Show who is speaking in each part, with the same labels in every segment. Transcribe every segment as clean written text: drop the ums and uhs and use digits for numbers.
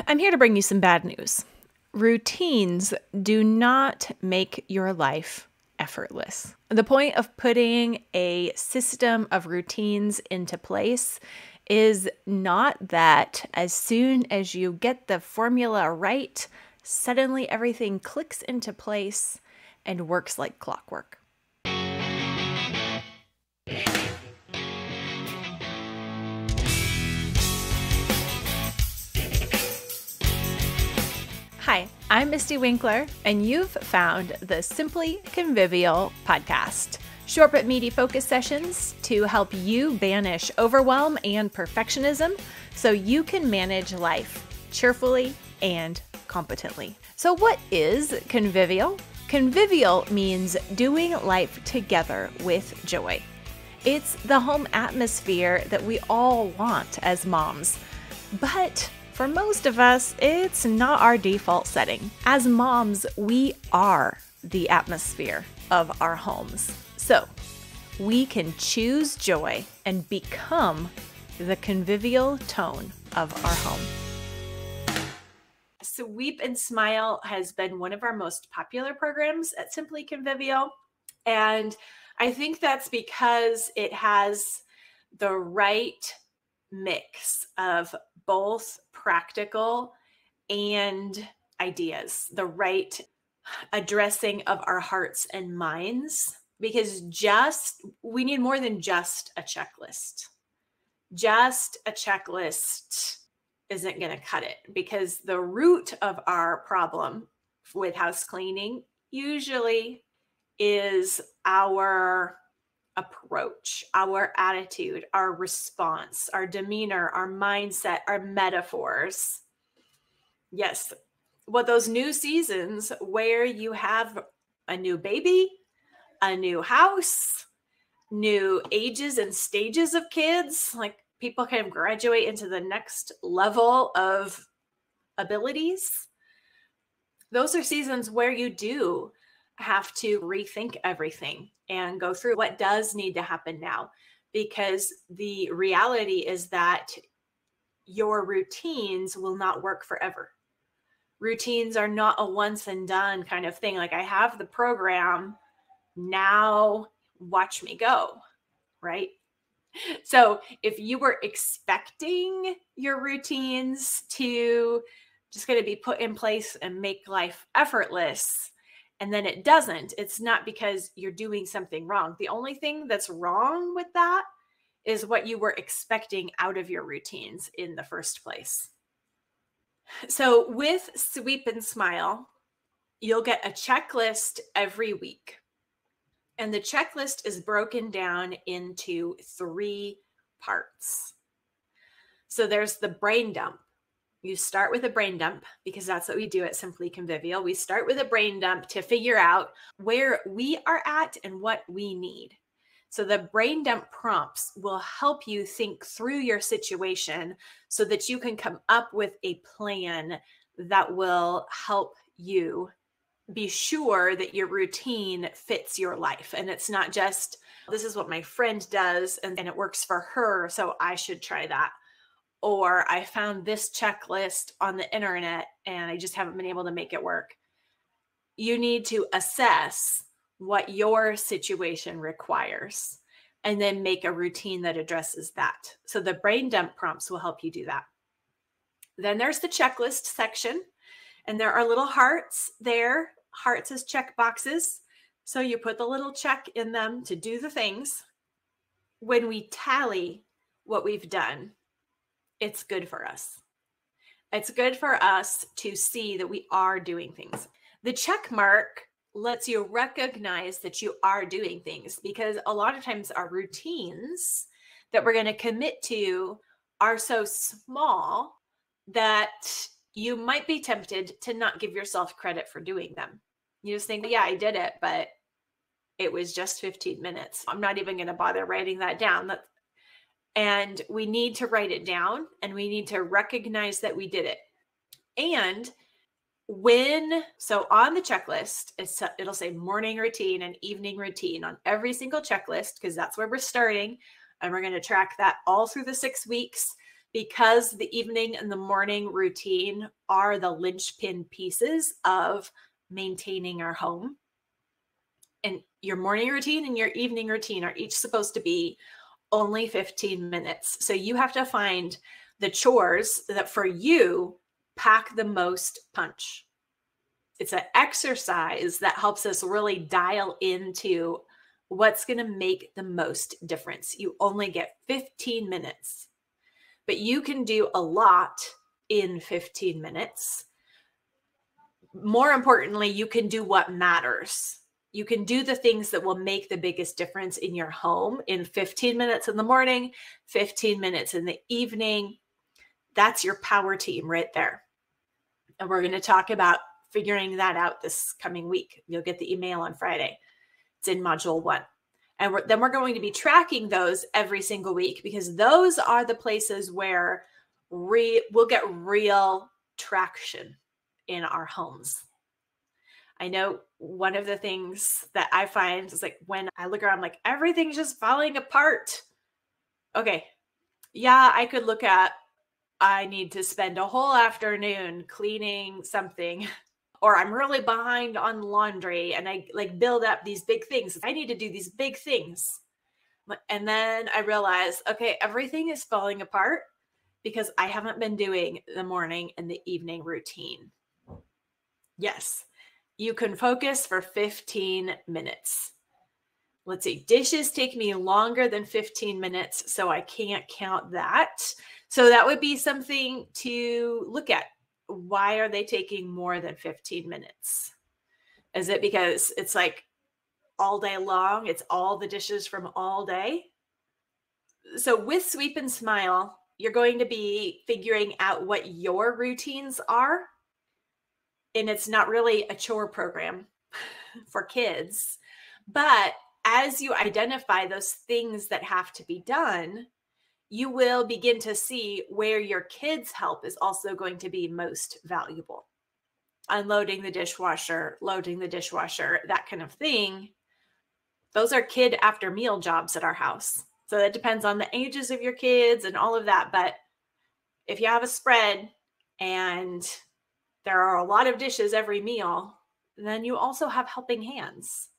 Speaker 1: I'm here to bring you some bad news. Routines do not make your life effortless. The point of putting a system of routines into place is not that as soon as you get the formula right, suddenly everything clicks into place and works like clockwork. Hi, I'm Misty Winkler, and you've found the Simply Convivial podcast. Short but meaty focus sessions to help you banish overwhelm and perfectionism so you can manage life cheerfully and competently. So what is convivial? Convivial means doing life together with joy. It's the home atmosphere that we all want as moms, but for most of us, it's not our default setting. As moms, we are the atmosphere of our homes. So we can choose joy and become the convivial tone of our home. Sweep and Smile has been one of our most popular programs at Simply Convivial. And I think that's because it has the right mix of both practical and ideas, the right addressing of our hearts and minds, because we need more than just a checklist. Just a checklist isn't going to cut it, because the root of our problem with house cleaning usually is our approach, our attitude, our response, our demeanor, our mindset, our metaphors. Yes, well, those new seasons where you have a new baby, a new house, new ages and stages of kids, like people kind of graduate into the next level of abilities. Those are seasons where you do have to rethink everything and go through what does need to happen now, because the reality is that your routines will not work forever. Routines are not a once and done kind of thing. Like, I have the program, now watch me go, right? So if you were expecting your routines to just going to be put in place and make life effortless, and then it doesn't, it's not because you're doing something wrong. The only thing that's wrong with that is what you were expecting out of your routines in the first place. So with Sweep and Smile, you'll get a checklist every week. And the checklist is broken down into 3 parts. So there's the brain dump. You start with a brain dump, because that's what we do at Simply Convivial. We start with a brain dump to figure out where we are at and what we need. So the brain dump prompts will help you think through your situation so that you can come up with a plan that will help you be sure that your routine fits your life. And it's not just, this is what my friend does and it works for her, so I should try that. Or I found this checklist on the internet and I just haven't been able to make it work. You need to assess what your situation requires and then make a routine that addresses that. So the brain dump prompts will help you do that. Then there's the checklist section, and there are little hearts there. Hearts as check boxes. So you put the little check in them to do the things. When we tally what we've done, it's good for us. It's good for us to see that we are doing things. The check mark lets you recognize that you are doing things, because a lot of times our routines that we're going to commit to are so small that you might be tempted to not give yourself credit for doing them. You just think, yeah, I did it, but it was just 15 minutes. I'm not even going to bother writing that down. And we need to write it down, and we need to recognize that we did it. And so on the checklist, it'll say morning routine and evening routine on every single checklist, because that's where we're starting. And we're going to track that all through the 6 weeks because the evening and the morning routine are the linchpin pieces of maintaining our home. And your morning routine and your evening routine are each supposed to be only 15 minutes. So you have to find the chores that for you pack the most punch. It's an exercise that helps us really dial into what's going to make the most difference. You only get 15 minutes, but you can do a lot in 15 minutes. More importantly, you can do what matters. You can do the things that will make the biggest difference in your home in 15 minutes in the morning, 15 minutes in the evening. That's your power team right there. And we're going to talk about figuring that out this coming week. You'll get the email on Friday. It's in module 1. And then we're going to be tracking those every single week, because those are the places where we'll get real traction in our homes. I know one of the things that I find is like when I look around, like everything's just falling apart. Okay. Yeah, I could look at, I need to spend a whole afternoon cleaning something, or I'm really behind on laundry and I like build up these big things. I need to do these big things. And then I realize, okay, everything is falling apart because I haven't been doing the morning and the evening routine. Yes, you can focus for 15 minutes. Let's see, dishes take me longer than 15 minutes, so I can't count that. So that would be something to look at. Why are they taking more than 15 minutes? Is it because it's like all day long? It's all the dishes from all day? So with Sweep and Smile, you're going to be figuring out what your routines are. And it's not really a chore program for kids. But as you identify those things that have to be done, you will begin to see where your kids' help is also going to be most valuable. Unloading the dishwasher, loading the dishwasher, that kind of thing. Those are kid after meal jobs at our house. So that depends on the ages of your kids and all of that. But if you have a spread and there are a lot of dishes every meal, then you also have helping hands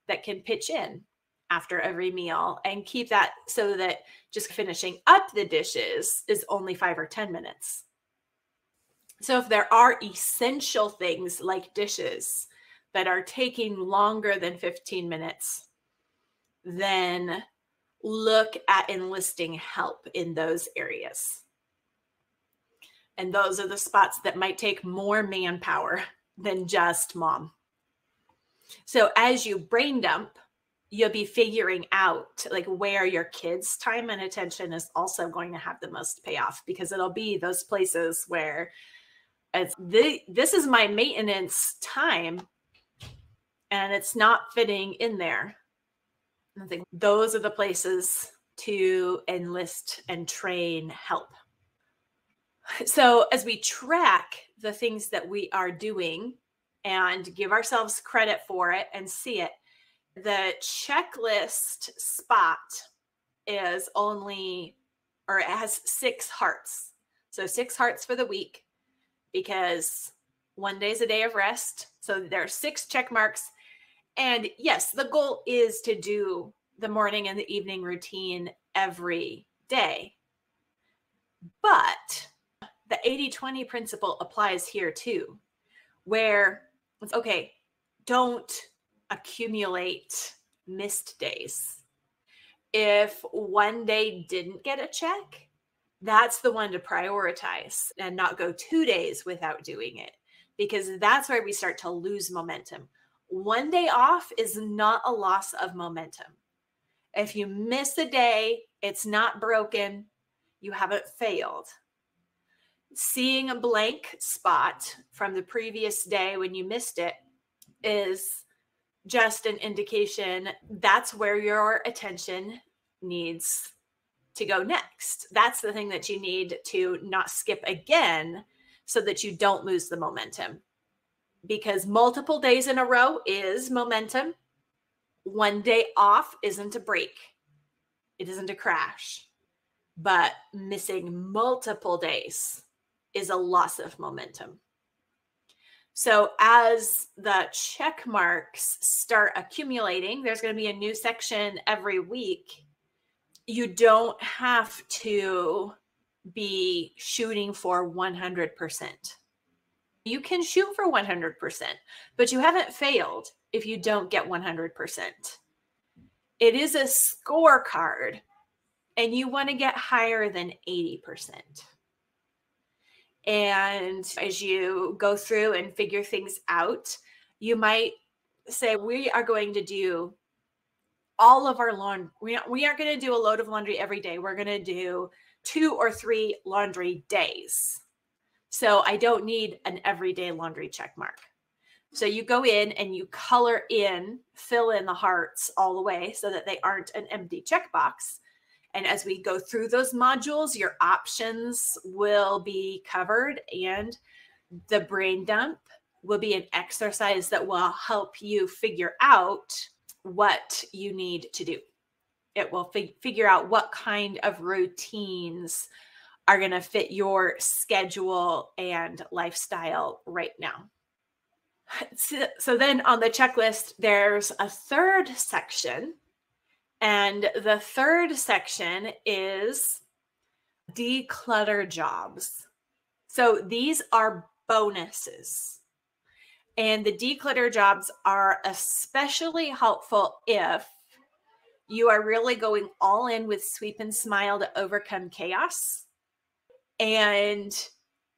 Speaker 1: that can pitch in after every meal and keep that so that just finishing up the dishes is only 5 or 10 minutes. So if there are essential things like dishes that are taking longer than 15 minutes, then look at enlisting help in those areas. And those are the spots that might take more manpower than just mom. So as you brain dump, you'll be figuring out like where your kids' time and attention is also going to have the most payoff, because it'll be those places where this is my maintenance time and it's not fitting in there. I think those are the places to enlist and train help. So as we track the things that we are doing and give ourselves credit for it and see it, the checklist spot is only, or it has 6 hearts. So 6 hearts for the week, because one day is a day of rest. So there are 6 check marks. And yes, the goal is to do the morning and the evening routine every day. But the 80-20 principle applies here too, where it's okay, don't accumulate missed days. If one day didn't get a check, that's the one to prioritize and not go 2 days without doing it, because that's where we start to lose momentum. One day off is not a loss of momentum. If you miss a day, it's not broken. You haven't failed. Seeing a blank spot from the previous day when you missed it is just an indication that's where your attention needs to go next. That's the thing that you need to not skip again so that you don't lose the momentum. Because multiple days in a row is momentum. One day off isn't a break. It isn't a crash. but missing multiple days is a loss of momentum. So as the check marks start accumulating, there's going to be a new section every week. You don't have to be shooting for 100%. You can shoot for 100%, but you haven't failed if you don't get 100%. It is a scorecard, and you want to get higher than 80%. And as you go through and figure things out, you might say, we are going to do all of our laundry. We aren't going to do a load of laundry every day. We're going to do 2 or 3 laundry days. So I don't need an everyday laundry check mark. So you go in and you color in, fill in the hearts all the way so that they aren't an empty checkbox. And as we go through those modules, your options will be covered, and the brain dump will be an exercise that will help you figure out what you need to do. It will figure out what kind of routines are going to fit your schedule and lifestyle right now. So then on the checklist, there's a third section. And the third section is declutter jobs. So these are bonuses. And the declutter jobs are especially helpful if you are really going all in with Sweep and Smile to overcome chaos, and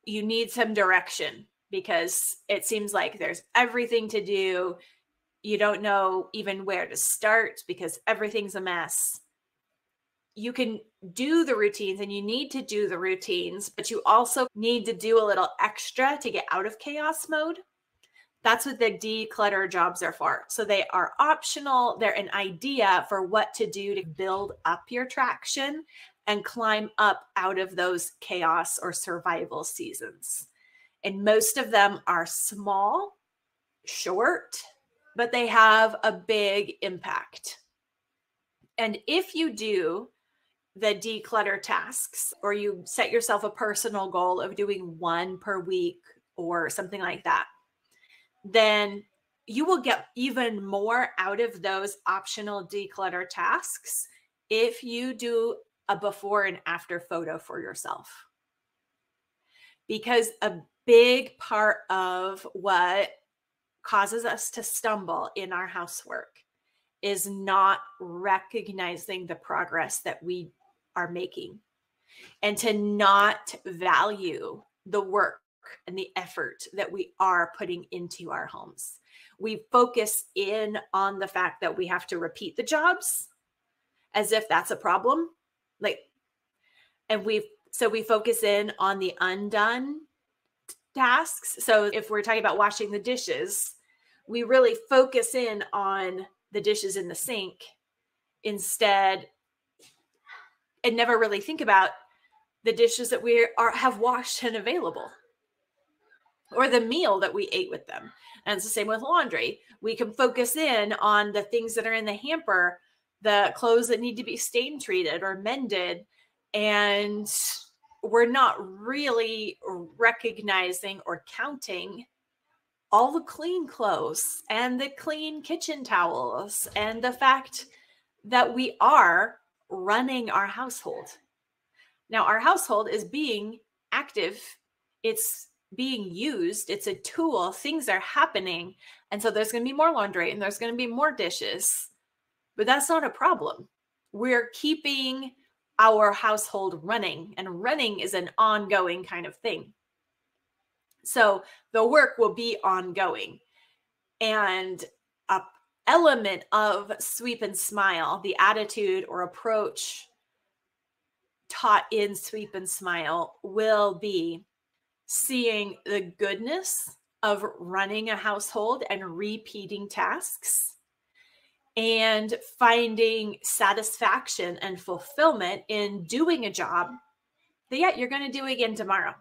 Speaker 1: you need some direction because it seems like there's everything to do. You don't know even where to start because everything's a mess. You can do the routines, and you need to do the routines, but you also need to do a little extra to get out of chaos mode. That's what the declutter jobs are for. So they are optional. They're an idea for what to do to build up your traction and climb up out of those chaos or survival seasons. And most of them are small, short, but they have a big impact. And if you do the declutter tasks, or you set yourself a personal goal of doing 1 per week or something like that, then you will get even more out of those optional declutter tasks if you do a before and after photo for yourself. Because a big part of what causes us to stumble in our housework is not recognizing the progress that we are making, and to not value the work and the effort that we are putting into our homes. We focus in on the fact that we have to repeat the jobs as if that's a problem. We focus in on the undone tasks. So if we're talking about washing the dishes, we really focus in on the dishes in the sink instead, and never really think about the dishes that we have washed and available, or the meal that we ate with them. And it's the same with laundry. We can focus in on the things that are in the hamper, the clothes that need to be stain treated or mended, and we're not really recognizing or counting all the clean clothes and the clean kitchen towels and the fact that we are running our household. Now, our household is being active. It's being used. It's a tool. Things are happening. And so there's going to be more laundry and there's going to be more dishes, but that's not a problem. We're keeping our household running, and running is an ongoing kind of thing. So the work will be ongoing. And an element of Sweep and Smile, the attitude or approach taught in Sweep and Smile, will be seeing the goodness of running a household and repeating tasks, and finding satisfaction and fulfillment in doing a job that you're going to do again tomorrow.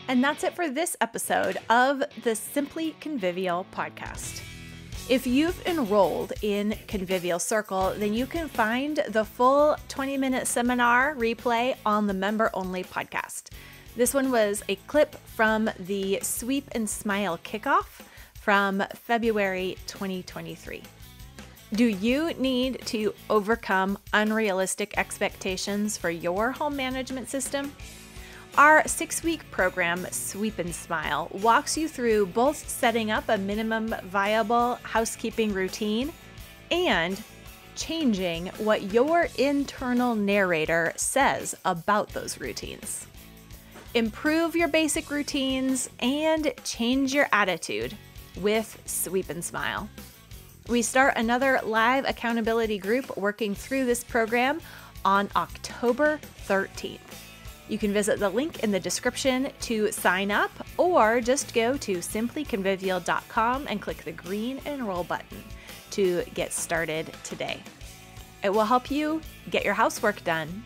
Speaker 2: And that's it for this episode of the Simply Convivial podcast.
Speaker 1: If you've enrolled in Convivial Circle, then you can find the full 20-minute seminar replay on the member-only podcast. This one was a clip from the Sweep and Smile kickoff from February 2023. Do you need to overcome unrealistic expectations for your home management system? Our 6-week program, Sweep and Smile, walks you through both setting up a minimum viable housekeeping routine and changing what your internal narrator says about those routines. Improve your basic routines and change your attitude with Sweep and Smile. We start another live accountability group working through this program on October 13th. You can visit the link in the description to sign up, or just go to simplyconvivial.com and click the green enroll button to get started today. It will help you get your housework done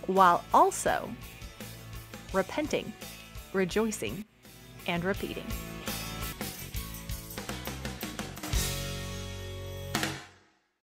Speaker 1: while also repenting, rejoicing, and repeating.